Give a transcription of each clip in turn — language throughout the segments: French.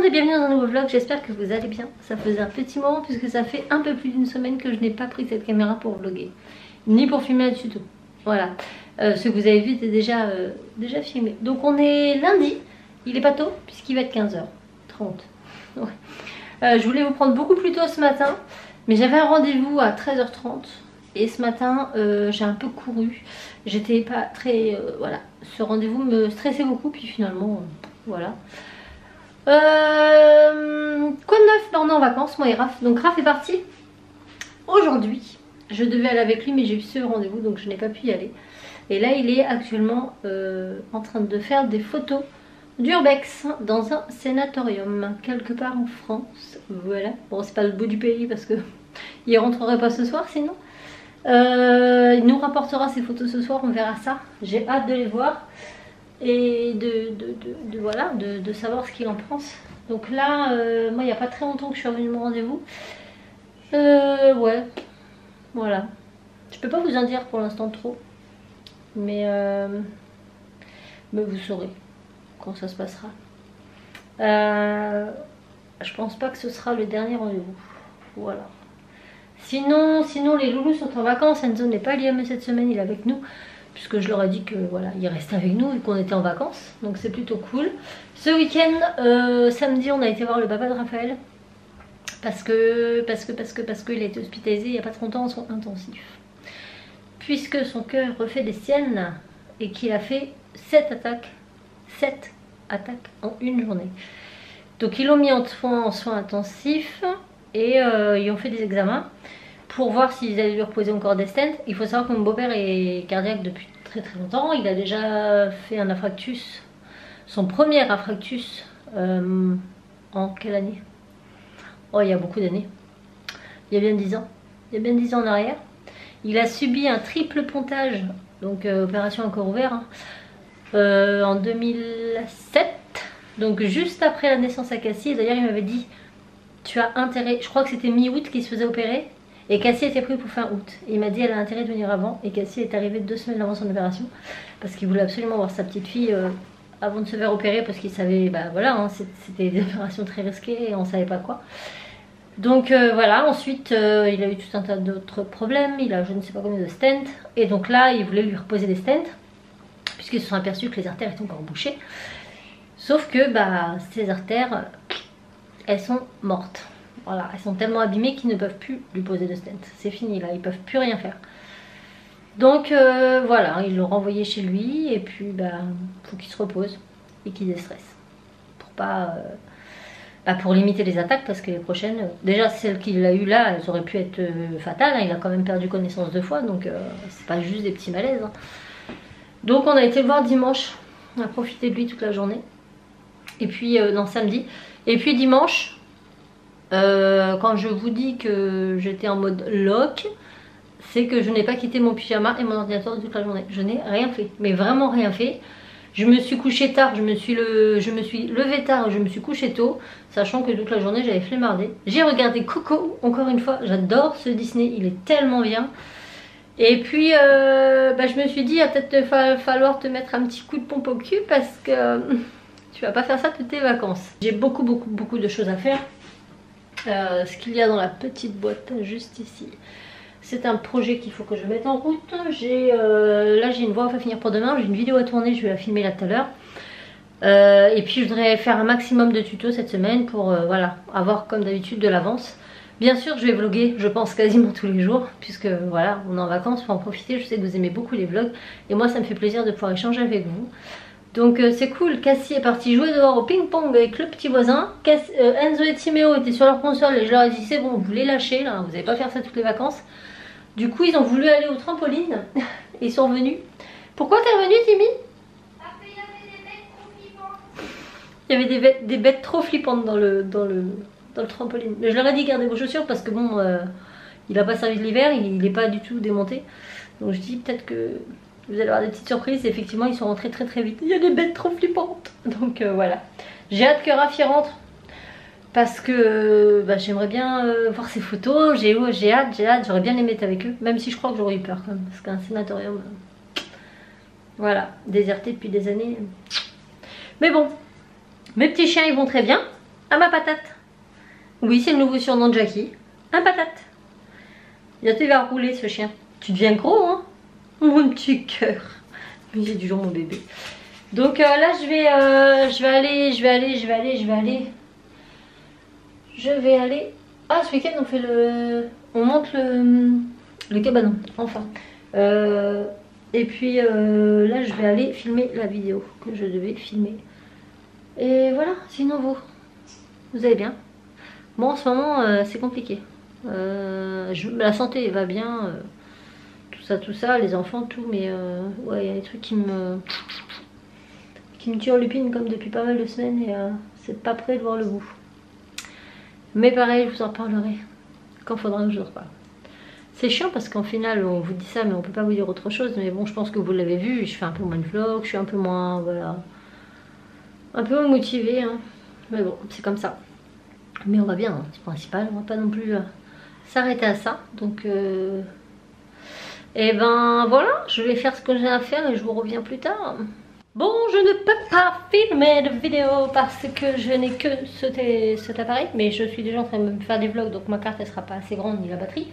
et bienvenue dans un nouveau vlog, j'espère que vous allez bien. Ça faisait un petit moment puisque ça fait un peu plus d'une semaine que je n'ai pas pris cette caméra pour vlogger. Ni pour filmer un tuto. Voilà, ce que vous avez vu était déjà filmé. Donc on est lundi, il est pas tôt puisqu'il va être 15h30. Ouais. Je voulais vous prendre beaucoup plus tôt ce matin, mais j'avais un rendez-vous à 13h30. Et ce matin j'ai un peu couru. J'étais pas très... voilà, ce rendez-vous me stressait beaucoup puis finalement voilà. Quoi de neuf? On est en vacances, moi et Raph. Donc Raph est parti aujourd'hui. Je devais aller avec lui mais j'ai eu ce rendez-vous donc je n'ai pas pu y aller. Et là il est actuellement en train de faire des photos d'urbex dans un sénatorium quelque part en France. Voilà. Bon, c'est pas le bout du pays parce que il rentrerait pas ce soir sinon. Il nous rapportera ses photos ce soir, on verra ça. J'ai hâte de les voir et de savoir ce qu'il en pense. Donc là, moi il n'y a pas très longtemps que je suis revenue de mon rendez-vous. Ouais, voilà. Je peux pas vous en dire pour l'instant trop, mais vous saurez quand ça se passera. Je pense pas que ce sera le dernier rendez-vous. Voilà. Sinon les loulous sont en vacances. Enzo n'est pas lié cette semaine, il est avec nous. Puisque je leur ai dit que voilà, il restait avec nous et qu'on était en vacances. Donc c'est plutôt cool. Ce week-end, samedi, on a été voir le papa de Raphaël. Parce qu'il a été hospitalisé il n'y a pas trop longtemps en soins intensifs. Puisque son cœur refait des siennes et qu'il a fait 7 attaques en une journée. Donc ils l'ont mis en soins intensifs et ils ont fait des examens pour voir s'ils allaient lui reposer encore des stents. Il faut savoir que mon beau-père est cardiaque depuis très longtemps. Il a déjà fait un infarctus, son premier infarctus en quelle année? Oh, il y a beaucoup d'années. Il y a bien 10 ans. Il y a bien 10 ans en arrière. Il a subi un triple pontage, donc opération à corps ouvert, hein, en 2007. Donc juste après la naissance à Cassie. D'ailleurs il m'avait dit, tu as intérêt, je crois que c'était mi-août qu'il se faisait opérer. Et Cassie était prise pour fin août. Et il m'a dit elle a intérêt de venir avant. Et Cassie est arrivée 2 semaines avant son opération. Parce qu'il voulait absolument voir sa petite fille avant de se faire opérer. Parce qu'il savait, bah voilà, hein, c'était des opérations très risquées et on savait pas quoi. Donc voilà, ensuite il a eu tout un tas d'autres problèmes. Il a je ne sais pas combien de stents. Et donc là, il voulait lui reposer des stents. Puisqu'ils se sont aperçus que les artères étaient encore bouchées. Sauf que bah, ces artères, elles sont mortes. Voilà, elles sont tellement abîmées qu'ils ne peuvent plus lui poser de stent. C'est fini là, ils peuvent plus rien faire. Donc voilà, ils l'ont renvoyé chez lui et puis bah faut qu'il se repose et qu'il déstresse. Pour pas pour limiter les attaques parce que les prochaines, déjà celles qu'il a eu là, elles auraient pu être fatales. Hein, il a quand même perdu connaissance 2 fois, donc c'est pas juste des petits malaises. Hein. Donc on a été le voir dimanche, on a profité de lui toute la journée. Et puis non, samedi. Et puis dimanche. Quand je vous dis que j'étais en mode lock, c'est que je n'ai pas quitté mon pyjama et mon ordinateur toute la journée. Je n'ai rien fait, mais vraiment rien fait. Je me suis couchée tard, je me suis levée tard et je me suis couchée tôt, sachant que toute la journée j'avais flemmardé. J'ai regardé Coco, encore une fois, j'adore ce Disney, il est tellement bien. Et puis je me suis dit, il va peut-être falloir te mettre un petit coup de pompe au cul parce que tu vas pas faire ça toutes tes vacances. J'ai beaucoup de choses à faire. Ce qu'il y a dans la petite boîte juste ici, c'est un projet qu'il faut que je mette en route. Là j'ai une voix à finir pour demain, j'ai une vidéo à tourner, je vais la filmer là tout à l'heure. Et puis je voudrais faire un maximum de tutos cette semaine pour voilà, avoir comme d'habitude de l'avance. Bien sûr je vais vlogger, je pense quasiment tous les jours, puisque voilà, on est en vacances, faut en profiter. Je sais que vous aimez beaucoup les vlogs et moi ça me fait plaisir de pouvoir échanger avec vous. Donc c'est cool, Cassie est partie jouer dehors au ping-pong avec le petit voisin. Enzo et Timéo étaient sur leur console et je leur ai dit c'est bon, vous les lâchez là, vous n'allez pas faire ça toutes les vacances. Du coup ils ont voulu aller au trampoline et ils sont revenus. Pourquoi t'es revenu Timmy? Parce qu'il y avait des bêtes trop flippantes. Il y avait des bêtes trop flippantes dans le trampoline. Mais je leur ai dit gardez vos chaussures parce que bon, il n'a pas servi de l'hiver, il n'est pas du tout démonté. Donc je dis peut-être que... vous allez avoir des petites surprises. Et effectivement ils sont rentrés très vite. Il y a des bêtes trop flippantes. Donc voilà. J'ai hâte que Raph y rentre. Parce que j'aimerais bien voir ses photos. J'ai hâte. J'aurais bien aimé être avec eux. Même si je crois que j'aurais eu peur quand même. Parce qu'un sénatorium, voilà, déserté depuis des années. Mais bon. Mes petits chiens ils vont très bien. à ma patate. Oui, c'est le nouveau surnom de Jackie. Un patate. Bientôt il va rouler ce chien. Tu deviens gros, hein? Mon petit cœur. J'ai du jour mon bébé. Donc là je vais aller. Ah, ce week-end on monte le cabanon, enfin. Et puis là je vais aller filmer la vidéo que je devais filmer. Et voilà, sinon vous allez bien? Bon, en ce moment c'est compliqué. La santé va bien, tout ça, les enfants, tout, mais ouais, il y a des trucs qui me tuent en lupine comme depuis pas mal de semaines et c'est pas prêt de voir le bout. Mais pareil, je vous en parlerai quand faudra que je vous en reparle. C'est chiant parce qu'en final on vous dit ça mais on peut pas vous dire autre chose, mais bon, je pense que vous l'avez vu, je fais un peu moins de vlog, je suis un peu moins, voilà, un peu moins motivée, hein. Mais bon, c'est comme ça. Mais on va bien, hein, c'est principal, on va pas non plus s'arrêter à ça. Donc et ben voilà, je vais faire ce que j'ai à faire et je vous reviens plus tard. Bon, je ne peux pas filmer de vidéo parce que je n'ai que cet appareil, mais je suis déjà en train de me faire des vlogs, donc ma carte elle sera pas assez grande ni la batterie.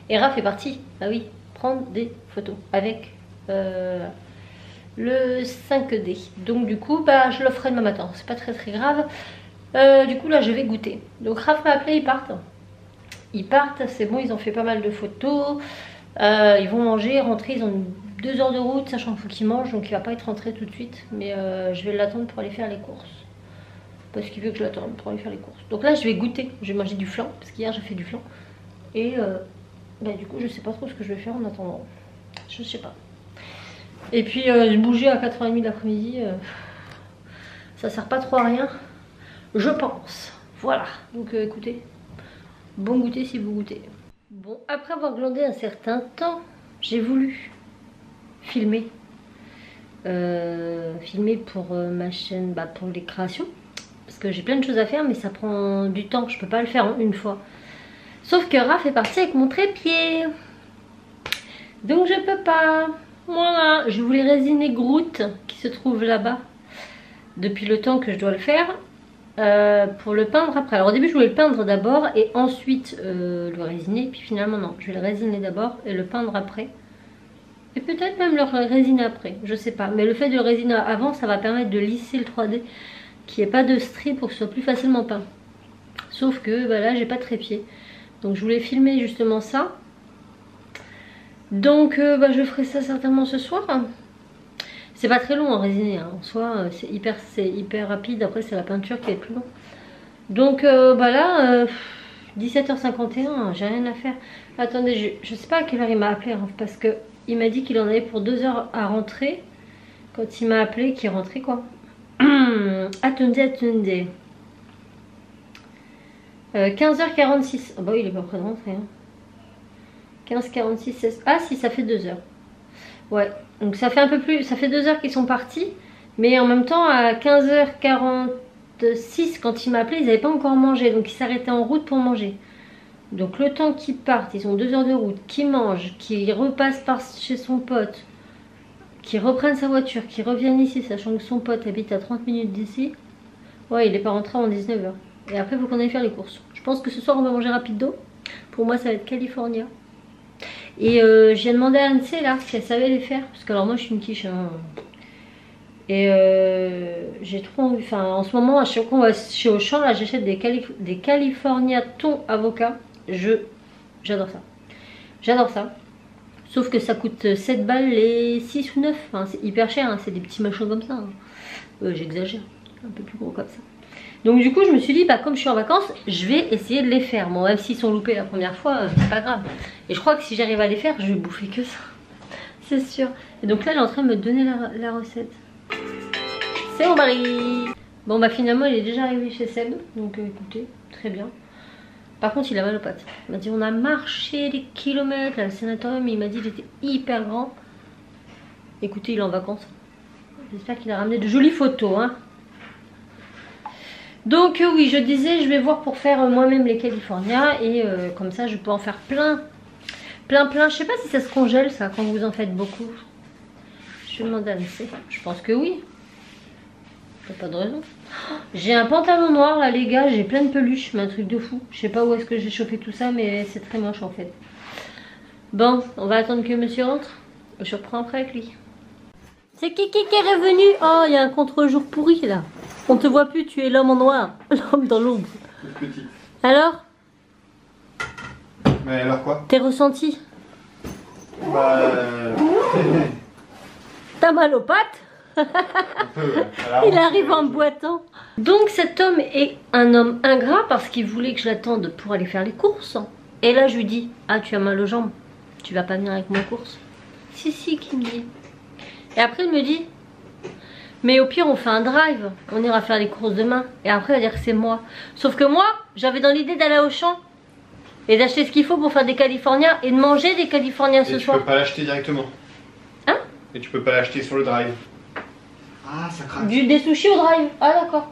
Et Raph est parti, bah oui, prendre des photos avec le 5D. Donc du coup, bah je le ferai demain matin, c'est pas très grave. Du coup là je vais goûter. Donc Raph m'a appelé, ils partent, c'est bon, ils ont fait pas mal de photos. Ils vont manger, rentrer, ils ont 2 heures de route, sachant qu'il faut qu'ils mangent, donc il va pas être rentré tout de suite. Mais je vais l'attendre pour aller faire les courses. Parce qu'il veut que je l'attende pour aller faire les courses. Donc là je vais goûter, je vais manger du flan, parce qu'hier j'ai fait du flan. Et bah, du coup je sais pas trop ce que je vais faire en attendant. Je sais pas. Et puis bouger à 4h30 de l'après-midi, ça sert pas trop à rien, je pense. Voilà, donc écoutez, bon goûter si vous goûtez. Bon, après avoir glandé un certain temps, j'ai voulu filmer. Filmer pour ma chaîne, bah, pour les créations. Parce que j'ai plein de choses à faire, mais ça prend du temps, je peux pas le faire en une fois. Sauf que Raph est parti avec mon trépied. Donc je peux pas. Voilà, je voulais résiner Groot qui se trouve là-bas depuis le temps que je dois le faire. Pour le peindre après. Alors au début je voulais le peindre d'abord et ensuite le résiner, puis finalement non, je vais le résiner d'abord et le peindre après, et peut-être même le résiner après, je sais pas, mais le fait de le résiner avant ça va permettre de lisser le 3D, qu'il n'y ait pas de stries pour que ce soit plus facilement peint. Sauf que bah, là j'ai pas de trépied, donc je voulais filmer justement ça, donc bah, je ferai ça certainement ce soir. C'est pas très long à résiner, hein. En soi c'est hyper rapide, après c'est la peinture qui est plus long. Donc bah là 17h51, j'ai rien à faire. Attendez, je sais pas à quelle heure il m'a appelé, hein, parce que il m'a dit qu'il en avait pour 2 heures à rentrer. Quand il m'a appelé, qu'il rentrait quoi. Attendez 15h46. Ah bah oui, il est pas près de rentrer, hein. 15h46, 16... Ah si, ça fait 2 heures. Ouais, donc ça fait un peu plus, ça fait 2 heures qu'ils sont partis, mais en même temps à 15h46 quand il m'a appelé, ils n'avaient pas encore mangé, donc ils s'arrêtaient en route pour manger. Donc le temps qu'ils partent, ils ont 2 heures de route, qu'ils mangent, qu'ils repassent par chez son pote, qu'ils reprennent sa voiture, qu'ils reviennent ici, sachant que son pote habite à 30 minutes d'ici. Ouais, il n'est pas rentré en 19h. Et après il faut qu'on aille faire les courses. Je pense que ce soir on va manger rapido. Pour moi ça va être California. Et j'ai demandé à Anne-C là si elle savait les faire, parce que alors moi je suis une quiche, hein. Et j'ai trop envie, enfin en ce moment à chaque fois qu'on va chez Auchan là j'achète des California thon avocat. J'adore ça, j'adore ça, sauf que ça coûte 7 balles les 6 ou 9, enfin, c'est hyper cher, hein. C'est des petits machins comme ça, hein. J'exagère, un peu plus gros comme ça. Donc du coup je me suis dit, bah comme je suis en vacances, je vais essayer de les faire. Bon, même s'ils sont loupés la première fois, c'est pas grave. Et je crois que si j'arrive à les faire, je vais bouffer que ça. C'est sûr. Et donc là elle est en train de me donner la recette. C'est mon mari. Bon bah finalement il est déjà arrivé chez Seb. Donc écoutez, très bien. Par contre il a mal aux pattes. Il m'a dit on a marché des kilomètres là, le sanatorium, il m'a dit qu'il était hyper grand. Écoutez, il est en vacances. J'espère qu'il a ramené de jolies photos, hein. Donc oui, je disais, je vais voir pour faire moi-même les California. Et comme ça, je peux en faire plein. Je sais pas si ça se congèle, ça, quand vous en faites beaucoup. Je vais demander à Anne-C. Je pense que oui. T'as pas de raison. J'ai un pantalon noir là les gars, j'ai plein de peluches, mais un truc de fou. Je sais pas où est-ce que j'ai chopé tout ça, mais c'est très moche en fait. Bon, on va attendre que monsieur rentre. Je reprends après avec lui. C'est qui est revenu? Oh, il y a un contre-jour pourri là. On te voit plus, tu es l'homme en noir. L'homme dans l'ombre. Petit. Alors? Mais alors quoi? Tes ressentis? Bah... T'as mal aux pattes? un peu, Il arrive en boitant. Donc cet homme est un homme ingrat parce qu'il voulait que je l'attende pour aller faire les courses. Et là je lui dis, ah tu as mal aux jambes, tu vas pas venir avec moi aux courses? Si, qui me dit. Et après il me dit, mais au pire on fait un drive, on ira faire les courses demain. Et après il va dire que c'est moi. Sauf que moi j'avais dans l'idée d'aller au champ et d'acheter ce qu'il faut pour faire des californiens et de manger des californiens ce soir. Tu peux pas l'acheter directement. Hein? Et tu peux pas l'acheter sur le drive. Ah, ça craque. Des sushis au drive. Ah d'accord.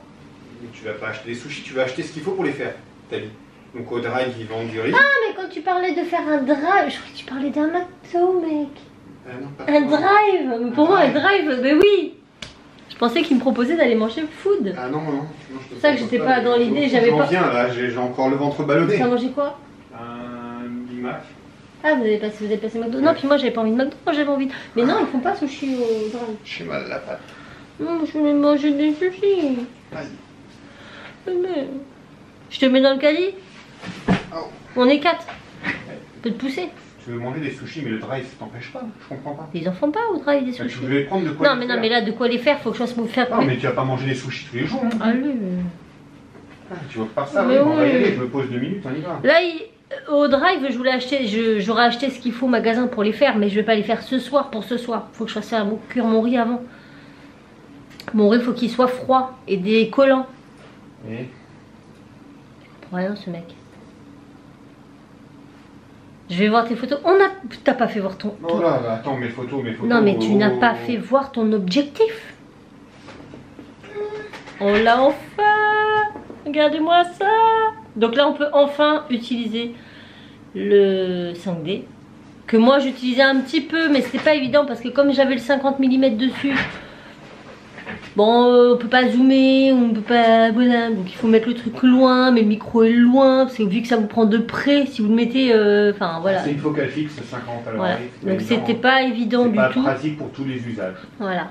Mais tu vas pas acheter des sushis, tu vas acheter ce qu'il faut pour les faire, Tali. Donc au drive, ils vendent du riz. Ah mais quand tu parlais de faire un drive, je croyais que tu parlais d'un McDo mec. Non, pas Un drive. Mais pour moi un drive, mais oui. Je pensais qu'il me proposait d'aller manger food. Ah non, C'est ça que j'étais pas dans l'idée, j'avais pas... Viens là, j'ai encore le ventre ballonné. T'as mangé quoi? Un Big Mac. Ah vous avez passé McDo. Non puis moi j'avais pas envie de McDo, moi j'avais envie de... Mais non ils font pas sushi au drive. J'ai mal à la patte. Non je voulais manger des sushis. Aïe. Mais... Je te mets dans le caddie. Oh. On est 4. Je peux te pousser. Tu veux manger des sushis mais le drive ça t'empêche pas, je comprends pas. Ils en font pas au drive des Bah, sushis. tu voulais prendre de quoi Non mais non mais là de quoi les faire, faut que je fasse me faire. Non mais tu vas pas manger des sushis tous les jours. Hein. Allez. Ah, tu vas pas ça, Mais oui, on va y oui. aller, je me pose 2 minutes, on y va. Là au drive je voulais acheter, j'aurais acheté ce qu'il faut au magasin pour les faire, mais je vais pas les faire ce soir pour ce soir. Faut que je fasse cuire mon riz avant. Mon riz faut qu'il soit froid et des collants. Et Pour rien ce mec. Je vais voir tes photos. T'as pas fait voir ton... oh là, attends, mes photos. Non mais tu n'as pas fait voir ton objectif. On l'a enfin. Regardez-moi ça. Donc là on peut enfin utiliser le 5D. Que moi j'utilisais un petit peu mais c'était pas évident parce que comme j'avais le 50 mm dessus. Bon on peut pas zoomer, on peut pas... Voilà, donc il faut mettre le truc loin, mais le micro est loin, parce que vu que ça vous prend de près, si vous le mettez... Enfin voilà. c'est une focale fixe 50 à Voilà. l'heure. Donc c'était pas évident du tout. C'est pas pratique pour tous les usages. Voilà.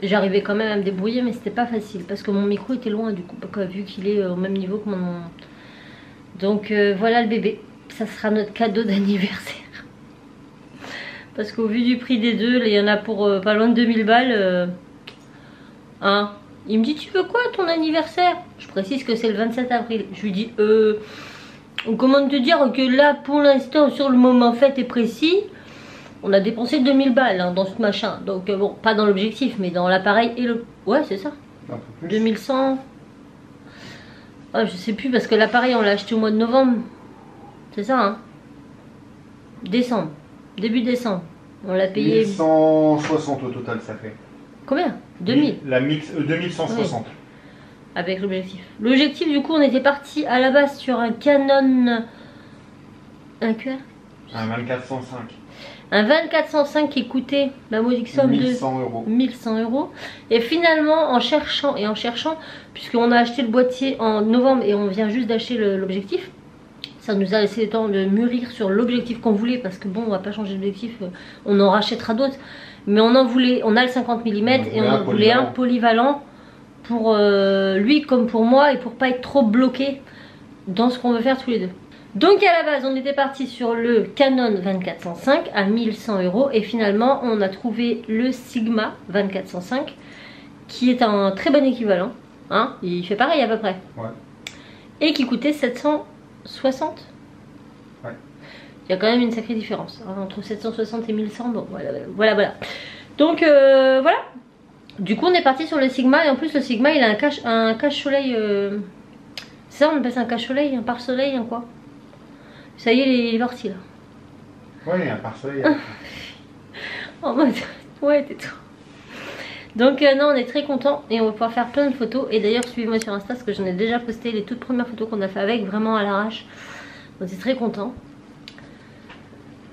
J'arrivais quand même à me débrouiller, mais c'était pas facile, parce que mon micro était loin du coup, vu qu'il est au même niveau que mon... Donc voilà le bébé. Ça sera notre cadeau d'anniversaire. Parce qu'au vu du prix des deux, il y en a pour pas loin de 2000 balles... Hein. Il me dit tu veux quoi ton anniversaire? Je précise que c'est le 27 avril. Je lui dis comment te dire que là pour l'instant sur le moment fait et précis on a dépensé 2000 balles hein, dans ce machin. Donc bon pas dans l'objectif mais dans l'appareil et le... Ouais c'est ça. 2100. Ah, je sais plus parce que l'appareil on l'a acheté au mois de novembre. C'est ça hein. Décembre. Début décembre. On l'a payé... 1160 au total ça fait. Combien? 2000. La mix 2160. Oui. Avec l'objectif. L'objectif du coup on était parti à la base sur un Canon... Un QR? Un 2405. Un 2405 qui coûtait la modique somme de 1100 €. Et finalement en cherchant, puisqu'on a acheté le boîtier en novembre et on vient juste d'acheter l'objectif, ça nous a laissé le temps de mûrir sur l'objectif qu'on voulait, parce que bon on va pas changer d'objectif, on en rachètera d'autres. Mais on en voulait, on a le 50 mm et on voulait un polyvalent pour lui comme pour moi et pour pas être trop bloqué dans ce qu'on veut faire tous les deux. Donc à la base on était parti sur le Canon 2405 à 1100 € et finalement on a trouvé le Sigma 2405 qui est un très bon équivalent. Hein, il fait pareil à peu près. Ouais. Et qui coûtait 760. Ouais. Il y a quand même une sacrée différence hein, entre 760 et 1100. Bon, voilà. Donc voilà. Du coup, on est parti sur le Sigma. Et en plus, le Sigma, il a un cache-soleil. C'est ça, on appelle ça un cache-soleil, un pare-soleil, un quoi. Ça y est, il est parti là. Ouais, un pare-soleil. En mode. Ouais, t'es tout. Donc non, on est très content et on va pouvoir faire plein de photos. Et d'ailleurs, suivez-moi sur Insta parce que j'en ai déjà posté les toutes premières photos qu'on a fait avec, vraiment à l'arrache. On est très content.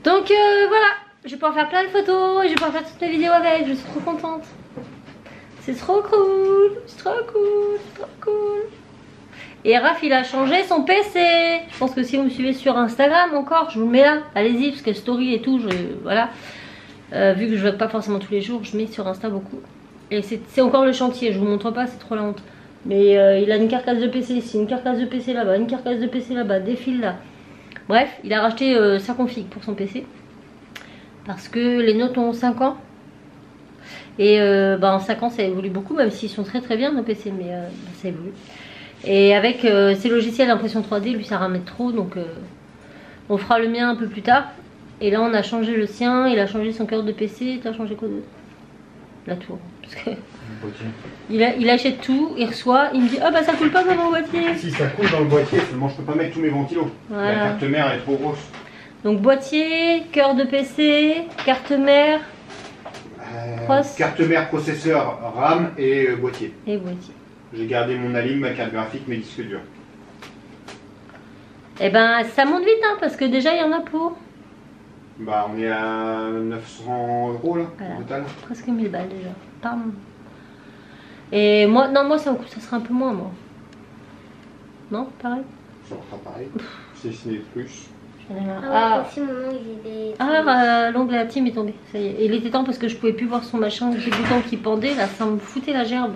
Donc voilà, je vais pouvoir faire plein de photos et je vais pouvoir faire toutes mes vidéos avec. Je suis trop contente. C'est trop cool, c'est trop cool, c'est trop cool. Et Raph il a changé son PC. Je pense que si vous me suivez sur Instagram encore, je vous le mets là. Allez-y parce que story et tout, voilà. Vu que je ne vais pas forcément tous les jours, je mets sur Insta beaucoup. Et c'est encore le chantier, je vous montre pas, c'est trop la honte. Mais il a une carcasse de PC ici, une carcasse de PC là-bas, une carcasse de PC là-bas, des fils là. Bref, il a racheté sa config pour son PC. Parce que les notes ont 5 ans. Et en 5 ans ça évolue beaucoup, même s'ils sont très très bien nos PC, mais ça évolue. Et avec ces logiciels d'impression 3D, lui ça ramène trop, donc on fera le mien un peu plus tard. Et là on a changé le sien, il a changé son cœur de PC, t'as changé quoi d'autre? La tour. Parce que il achète tout, il reçoit, il me dit ah bah ça coule pas dans mon boîtier. Si ça coule dans le boîtier, seulement je peux pas mettre tous mes ventilos. Voilà. La carte mère elle est trop grosse. Donc boîtier, cœur de PC, carte mère, carte mère, processeur, RAM et boîtier. Et boîtier. J'ai gardé mon align, ma carte graphique, mes disques durs. Et ben ça monte vite hein, parce que déjà il y en a pour. Bah on est à 900 € là, voilà. au total. Presque 1000 balles déjà. Pardon. Et moi, non moi ça sera un peu moins moi. Non, pareil. Ça sera pareil. C'est ciné plus. L'onglet à team est tombé, ça y est. Et il était temps parce que je pouvais plus voir son machin, les boutons qui pendaient, là ça me foutait la gerbe.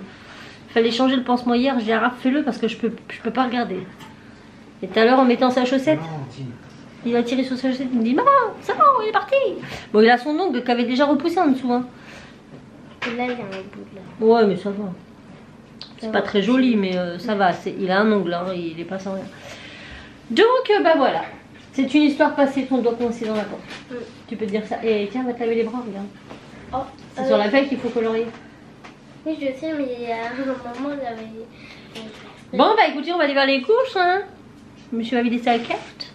Il fallait changer le pansement hier, j'ai dit à Raph fais-le parce que je peux pas regarder. Et tout à l'heure en mettant sa chaussette, il a tiré sur sa chaussette, il me dit maman, c'est bon, il est parti. Bon il a son ongle qui avait déjà repoussé en dessous. Hein. Et là il y a un bout là. Ouais mais ça va. C'est pas très joli mais ça va, il a un ongle, hein, il est pas sans rien. Donc bah voilà. C'est une histoire passée, ton doigt coincé dans la porte. Tu peux te dire ça. Et tiens, va te laver les bras, regarde. Oh, c'est sur la feuille qu'il faut colorier. Oui, je sais, mais à un moment, j'avais... Bon, bah écoutez, on va aller vers les courses. Hein. Je me suis vidé sa carte.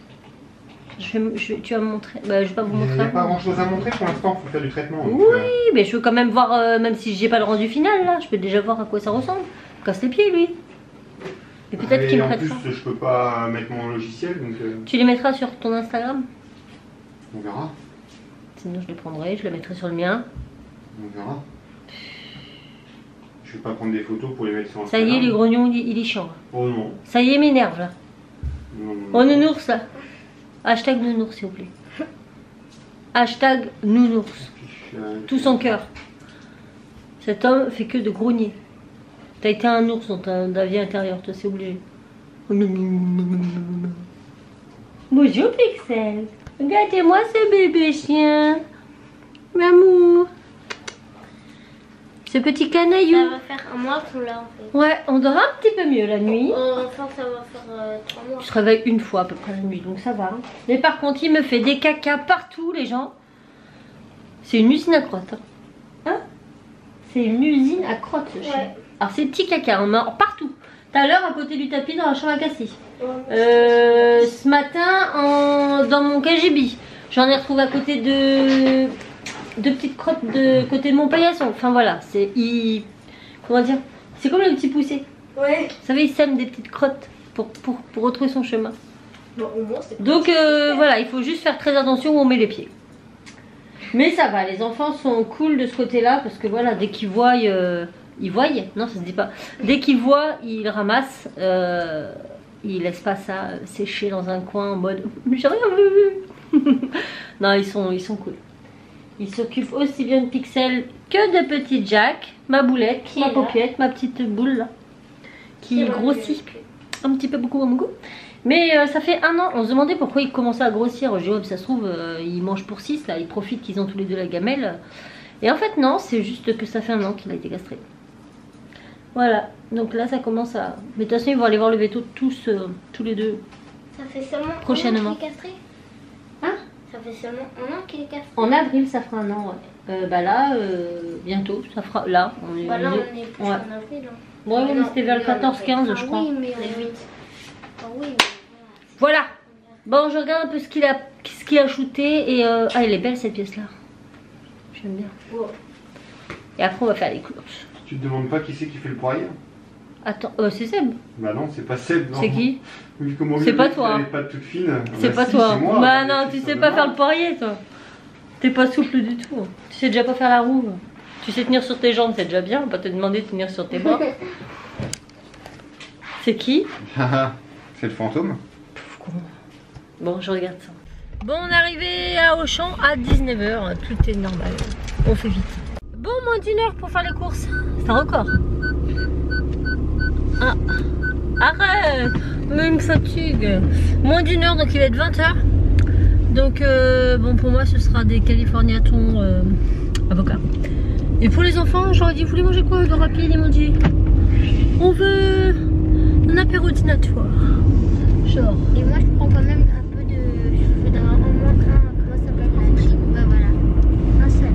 Tu vas me montrer. Bah, je vais pas vous montrer. Il n'y a pas grand chose à montrer pour l'instant, il faut faire du traitement. Donc, oui, mais je veux quand même voir, même si j'ai pas le rendu final, là, je peux déjà voir à quoi ça ressemble. Il casse les pieds, lui. Et peut-être qu'il me prêtera. En plus, je peux pas mettre mon logiciel, donc... Tu les mettras sur ton Instagram? On verra. Sinon, je les prendrai, je les mettrai sur le mien. On verra. Je vais pas prendre des photos pour les mettre sur Instagram. Ça y est, les grognons, il est chiant. Oh non. Ça y est, m'énerve, là. Non, non, oh, nounours, là. Hashtag nounours, s'il vous plaît. Hashtag nounours. Tout son cœur. Cet homme fait que de grogner. T'as été un ours dans ta vie intérieure, toi, c'est obligé. Bonjour, Pixel. Regardez-moi ce bébé chien. L'amour. Ce petit canaillou. Ça va faire un mois qu'on l'a en fait. Ouais, on dort un petit peu mieux la nuit. Enfin, ça va faire 3 mois. Je se réveille une fois à peu près la nuit, donc ça va. Hein. Mais par contre, il me fait des cacas partout, les gens. C'est une usine à crottes. Hein, c'est une usine à crottes, ce chien. Alors, c'est petit caca, hein, partout. Tout à l'heure, à côté du tapis, dans la chambre à Cassie. Ce matin, dans mon KGB. J'en ai retrouvé à côté de petites crottes de côté de mon paillasson. Enfin voilà, c'est comment dire, c'est comme le petit poussé. Ouais. Vous savez, il sème des petites crottes pour retrouver son chemin. Bon, au moins, donc voilà, il faut juste faire très attention où on met les pieds. Mais ça va, les enfants sont cool de ce côté-là parce que voilà, dès qu'ils voient, ils voient, non ça se dit pas. Dès qu'ils voient, ils ramassent. Ils laissent pas ça sécher dans un coin en mode j'ai rien vu. Non, ils sont cool. Ils s'occupent aussi bien de Pixel que de petit Jack, ma boulette, ma paupiette, ma petite boule là, qui grossit un petit peu beaucoup à mon goût. Mais ça fait 1 an, on se demandait pourquoi il commençait à grossir. Je dis ouais, ça se trouve, il mange pour 6 là, ils profitent qu'ils ont tous les deux la gamelle. Et en fait non, c'est juste que ça fait 1 an qu'il a été castré. Voilà, donc là ça commence à... Mais de toute façon ils vont aller voir le veto tous les deux. Ça fait seulement prochainement. 1 an qu'il est castré. Hein? Ça fait seulement 1 an qu'il est castré. En avril ça fera 1 an, ouais. Bah là, bientôt, ça fera... Là, on est... Bah là on est plus en avril. Hein. Ouais, mais c'était vers le 14-15 je crois. Oui, mais on est 8. Ah oui, mais... Voilà. Bon, je regarde un peu ce qu'il a shooté et... Ah, elle est belle cette pièce là. J'aime bien. Wow. Et après on va faire les courses. Tu te demandes pas qui c'est qui fait le broyeur? Attends, c'est Seb. Bah non, c'est pas Seb. C'est qui? C'est pas toi. Pas toute fine. C'est bah pas si, toi. moi, bah non, tu sais pas faire le poirier toi. T'es pas souple du tout. Tu sais déjà pas faire la roue. Tu sais tenir sur tes jambes, c'est déjà bien. On va pas te demander de tenir sur tes bras. C'est qui? C'est le fantôme. Bon, je regarde ça. Bon, on est arrivé à Auchan à 19h. Tout est normal. On fait vite. Bon, moins d'une heure pour faire les courses. C'est un record. Ah, arrête! Mais il me fatigue. Moins d'une heure, donc il va être 20h. Donc, bon, pour moi, ce sera des californiatons avocats. Et pour les enfants, j'aurais dit, vous voulez manger quoi de rapide? Ils m'ont dit, on veut un apérodinatoire. Genre. Et moi, je prends quand même un peu de. Je voudrais au moins un. Comment ça s'appelle? Ouais, voilà. Un seul.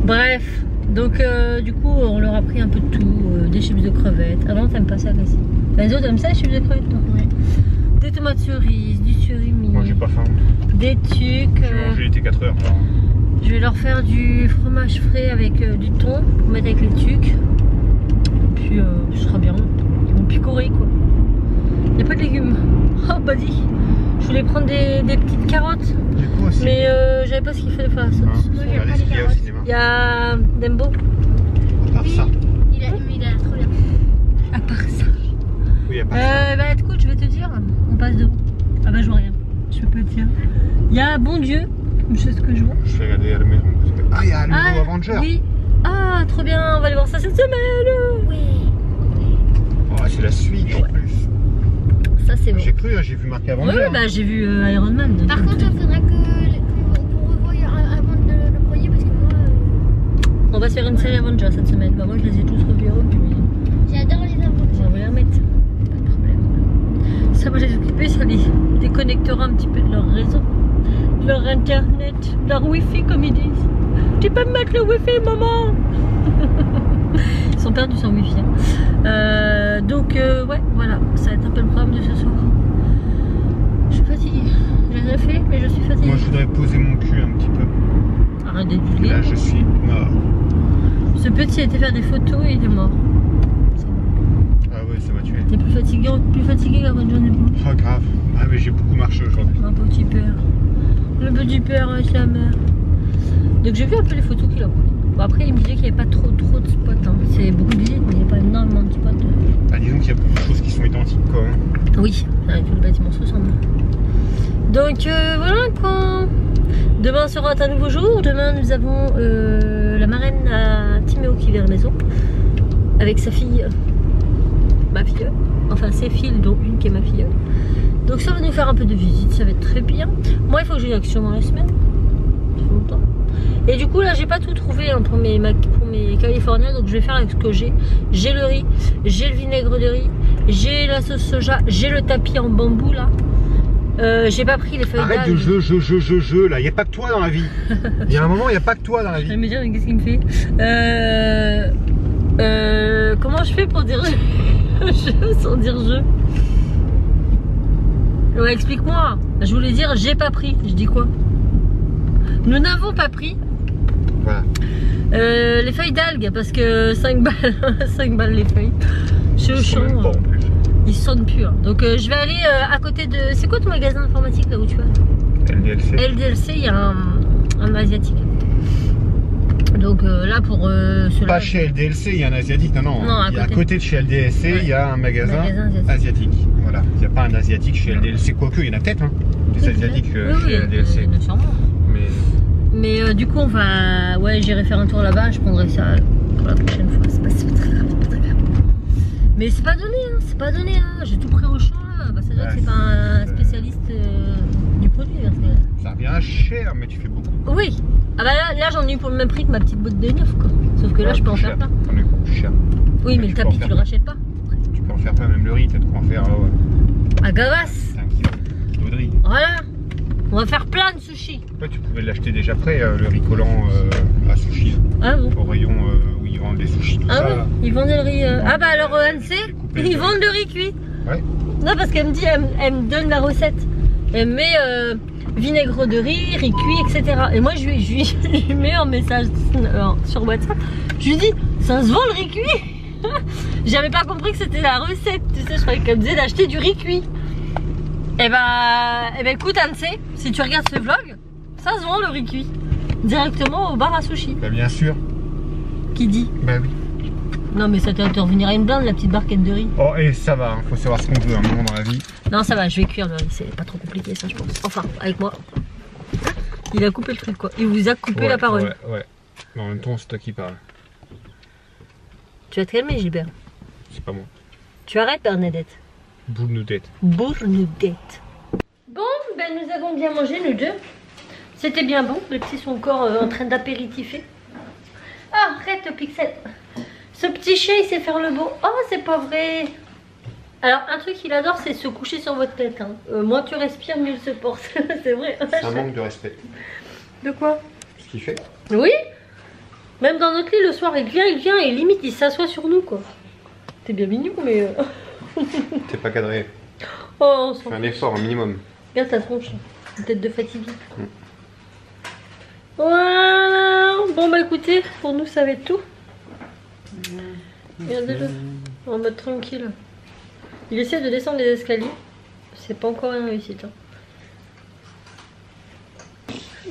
Bref, donc du coup, on leur a pris un peu de tout. Des chips de crevettes. Ah non, t'aimes pas ça, Cassie? Les autres aiment ça, les chips de crevettes, toi? Ouais. Des tomates cerises, du surimi. Moi, j'ai pas faim. Des tucs. J'ai mangé, il était 4h. Je vais leur faire du fromage frais avec du thon pour mettre avec les tucs. Puis ce sera bien. Ils vont picorer quoi. Il n'y a pas de légumes. Oh bah dis. Je voulais prendre des petites carottes. Du coup aussi. Mais j'avais pas ce qu'il fallait faire la sauce. Moi, j'aime pas les Regardez ce qu'il y a au carottes. cinéma. Il y a Dembo. À part ça. Il a l'air trop bien. À part ça. Oui, à part ça. Bah écoute, je vais te dire. On passe devant. Ah bah je vois rien. Je peux pas te dire. Il y a Bon Dieu. Je sais ce que je vois. Je vais regarder à la maison. Ah, il y a le nouveau Avenger. Oui. Ah, trop bien. On va aller voir ça cette semaine. Oui. Oh, c'est la suite en plus. Ça c'est bon. J'ai cru, hein, j'ai vu marqué Avenger. Oui, bah j'ai vu Iron Man. donc, Par contre, il faudrait qu'on revoie avant de le premier parce que moi. on va se faire une série Avenger cette semaine. Bah moi je les ai tous revus. J'adore les On aventures. va les remettre. Pas de problème. Ça va les occuper, ça les déconnectera un petit peu de leur réseau, de leur internet, de leur wifi comme ils disent. Tu peux me mettre le wifi, maman? Ils sont perdus sans wifi. Donc ouais, voilà, ça va être un peu le programme de ce soir. Je suis fatiguée. J'ai rien fait, mais je suis fatiguée. Moi, je voudrais poser mon cul un petit peu. Arrête d'étudier. Là, je suis mort. Ce petit a été faire des photos et il est mort. C'est bon. Ah ouais, ça m'a tué. T'es plus fatigué qu'avant une journée blanche. Oh, grave. Ah, mais j'ai beaucoup marché aujourd'hui. Un petit père. Le petit père avec sa mère. Donc j'ai vu un peu les photos qu'il a pris. Bon, après il me disait qu'il n'y avait pas trop de spots. Hein. C'est beaucoup de visites, mais il n'y a pas énormément de spots. Ah, disons qu'il y a beaucoup de choses qui sont identiques quoi. Hein. Oui, tout le bâtiment se ressemble. Donc voilà quoi. Demain sera un nouveau jour. Demain nous avons la marraine à Timéo qui vient à la maison. Avec sa fille. Ma filleule. Enfin ses filles, dont une qui est ma filleule. Donc ça va nous faire un peu de visite, ça va être très bien. Moi il faut que j'ai l'action dans la semaine. Ça fait longtemps. Et du coup là j'ai pas tout trouvé hein, pour mes californiens, donc je vais faire avec ce que j'ai. J'ai le riz, j'ai le vinaigre de riz, j'ai la sauce soja, j'ai le tapis en bambou là. J'ai pas pris les feuilles d'algues. Arrête de jeu là, il n'y a pas que toi dans la vie. Il y a un moment, il n'y a pas que toi dans la Je vais vie. me dire mais qu'est-ce qu'il me fait comment je fais pour dire je sans dire je? Ouais, explique-moi. Je voulais dire j'ai pas pris. Je dis quoi? Nous n'avons pas pris. Voilà. Les feuilles d'algues parce que 5 balles, 5 balles les feuilles. Chez Auchan, Même pas en plus. ils sonnent plus. Hein. Donc je vais aller à côté de. C'est quoi ton magasin informatique là où tu vas? LDLC. LDLC, il y a un asiatique. Donc là pour cela. Pas chez LDLC, il y a un asiatique. Non, Non, à il y a à côté. côté de chez LDLC, Ouais. il y a un magasin asiatique. asiatique. Voilà. Il n'y a pas un asiatique chez LDLC, quoique, il y en a peut-être, hein, des Oui, asiatiques oui, chez LDLC. il y en a sûrement. Mais Mais du coup on va. Ouais, j'irai faire un tour là-bas, je prendrai ça pour la prochaine fois. C'est pas très grave, c'est pas très grave. Mais c'est pas donné, hein, c'est pas donné, hein. J'ai tout pris au champ là. Bah, ça doit Ouais, que c'est pas un c'est- spécialiste du produit. Hein, ça revient cher, mais tu fais beaucoup. oui. Ah bah là j'en ai eu pour le même prix que ma petite boîte de 9 quoi. Sauf que là je peux en faire plein. T'en as pour plus cher. Oui, mais tu le peux en tapis faire tu le plein. rachètes pas. Tu peux en faire plein, même le riz, t'as de quoi en faire. À Gavas. C'est un kilo de riz. Voilà. On va faire plein de sushis. Ouais, tu pouvais l'acheter déjà prêt, le riz collant à sushi. Ah bon? Au rayon où ils vendent des sushis, tout Ah ça. oui, là. ils vendent le riz. Ah bah alors Anne, Découpé ils de- vendent le riz cuit. Ouais. Non, parce qu'elle me dit, elle me donne la recette. Elle met vinaigre de riz cuit, etc. Et moi, je lui mets un message sur WhatsApp. Je lui dis, ça se vend le riz cuit? J'avais pas compris que c'était la recette. Tu sais, je croyais qu'elle me disait d'acheter du riz cuit. Et bah écoute, Anne, si tu regardes ce vlog, ça se vend le riz cuit. Directement au bar à sushi. Bah, bien sûr. qui dit. Bah oui. Non mais ça doit te revenir à une blinde la petite barquette de riz. Oh et ça va, faut savoir ce qu'on veut un moment dans la vie. Non ça va, je vais cuire le riz, c'est pas trop compliqué ça je pense. Enfin, avec moi. Il a coupé le truc quoi, il vous a coupé la parole. Ouais. Mais en même temps c'est toi qui parles. Tu vas te calmer Gilbert. C'est pas moi. Tu arrêtes Bernadette. Boule nous tête. Bournoudette. Bon, ben nous avons bien mangé nous deux. C'était bien bon, les petits sont encore en train d'apéritiffer. Ah, arrête Pixel. Ce petit chien il sait faire le beau. Oh c'est pas vrai. Alors un truc qu'il adore c'est se coucher sur votre tête. Hein. Moins tu respires, mieux il se porte. C'est vrai. C'est un manque de respect. De quoi? Ce qu'il fait. Oui. Même dans notre lit le soir il vient et limite il s'assoit sur nous quoi. T'es bien mignon mais... T'es pas cadré. Oh on s'en Fais un effort, un minimum. Regarde ta tronche. Une tête de fatigué. Voilà. Bon bah écoutez, pour nous ça va être tout. Regardez-le. En mode tranquille. Il essaie de descendre les escaliers. C'est pas encore une réussite. Hein.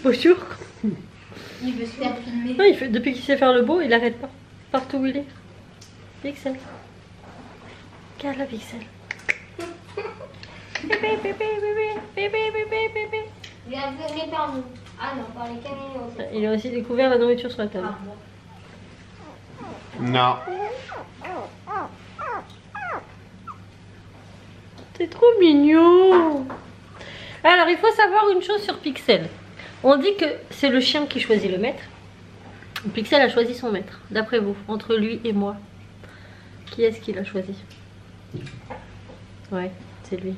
Bonjour. Il veut se faire filmer. Ouais, depuis qu'il sait faire le beau, il arrête pas. Partout où il est. Pixel. Regarde la Pixel. Bébé, bébé, bébé, bébé, bébé, bébé. Il a vu par nous. Ah non, par les camions. Il a aussi découvert la nourriture sur la table. Ah, bon. Non. C'est trop mignon. Alors, il faut savoir une chose sur Pixel. On dit que c'est le chien qui choisit le maître. Pixel a choisi son maître. D'après vous, entre lui et moi, qui est-ce qu'il a choisi? Ouais, c'est lui.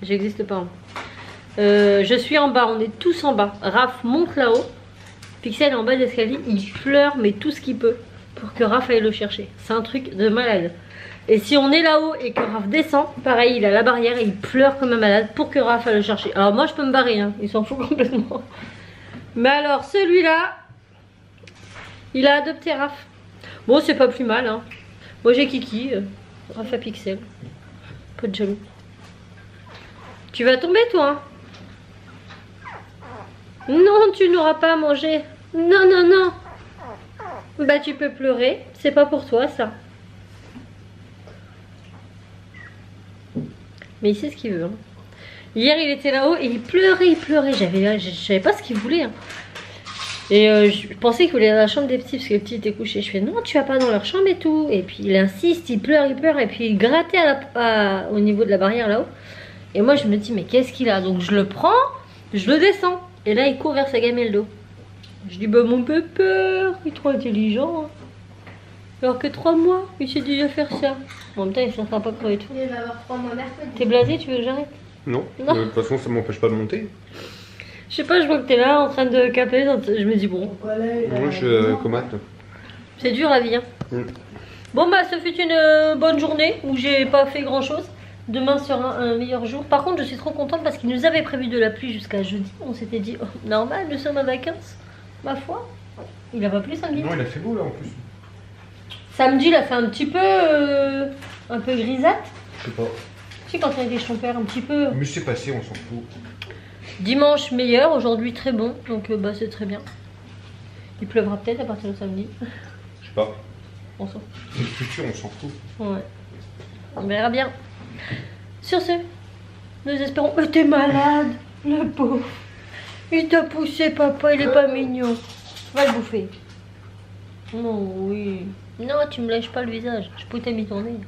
J'existe pas. Hein. Je suis en bas, on est tous en bas. Raph monte là-haut. Pixel est en bas de l'escalier. Il pleure, mais tout ce qu'il peut pour que Raph aille le chercher. C'est un truc de malade. Et si on est là-haut et que Raph descend, pareil, il a la barrière et il pleure comme un malade pour que Raph aille le chercher. Alors moi, je peux me barrer, hein. Il s'en fout complètement. Mais alors, celui-là, il a adopté Raph. Bon, c'est pas plus mal, hein. Moi, j'ai Kiki, Raph à Pixel. Pas de jaloux. Tu vas tomber, toi, hein? Non, tu n'auras pas à manger. Non, non, non. Bah, tu peux pleurer. C'est pas pour toi, ça. Mais il sait ce qu'il veut. Hein. Hier, il était là-haut et il pleurait, je savais pas ce qu'il voulait. Hein. Et je pensais qu'il voulait aller dans la chambre des petits parce que les petits étaient couchés. Je fais non, tu vas pas dans leur chambre et tout. Et puis il insiste, il pleure. Et puis il grattait au niveau de la barrière là-haut. Et moi, je me dis, mais qu'est-ce qu'il a? Donc je le prends, je le descends. Et là, il court vers sa gamelle d'eau. Je dis, bah mon pépère, il est trop intelligent. Hein. Alors que 3 mois, il sait déjà faire ça. En même temps, il ne sera pas crever tout. Il va avoir 3 mois mercredi. T'es blasé, tu veux que j'arrête? Non, Non. de toute façon ça m'empêche pas de monter. Je sais pas, je vois que t'es là en train de caper, je me dis bon. Moi je comate. C'est dur la vie. Hein. Bon bah ce fut une bonne journée où j'ai pas fait grand chose. Demain sera un meilleur jour. Par contre je suis trop contente parce qu'ils nous avaient prévu de la pluie jusqu'à jeudi. On s'était dit oh, normal, nous sommes en vacances. Ma foi, il a pas plu Sanguine. Non il a fait beau là en plus. Samedi il a fait un petit peu grisâtre. Je sais pas. Si quand on était chez ton père un petit peu. Mais c'est passé, on s'en fout. Dimanche meilleur, aujourd'hui très bon. Donc bah c'est très bien. Il pleuvra peut-être à partir de samedi. Je sais pas. On s'en fout. C'est le futur, on s'en fout. Ouais. On verra bien. Sur ce, nous espérons... Mais t'es malade, le pauvre. Il t'a poussé, papa, il est pas mignon. Va le bouffer. Non, oui. Non, tu me lèches pas le visage. Je peux t'aimer ton nez.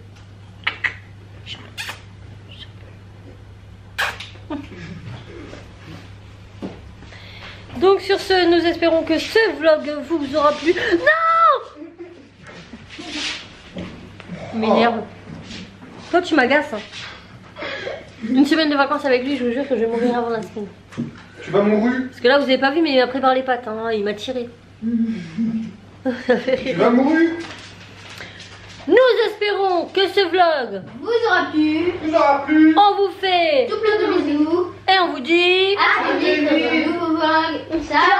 Donc sur ce, nous espérons que ce vlog vous aura plu. Non! M'énerve. Toi tu m'agaces. Hein. Une semaine de vacances avec lui, je vous jure que je vais mourir avant la semaine. Tu vas mourir. Parce que là vous avez pas vu mais il m'a pris par les pattes, hein. Il m'a tiré. Tu vas mourir. Nous espérons que ce vlog vous aura plu. Tu n'auras plus. on vous fait Tout plein de bisous. et on vous dit À très vite dans un nouveau vlog. Ciao.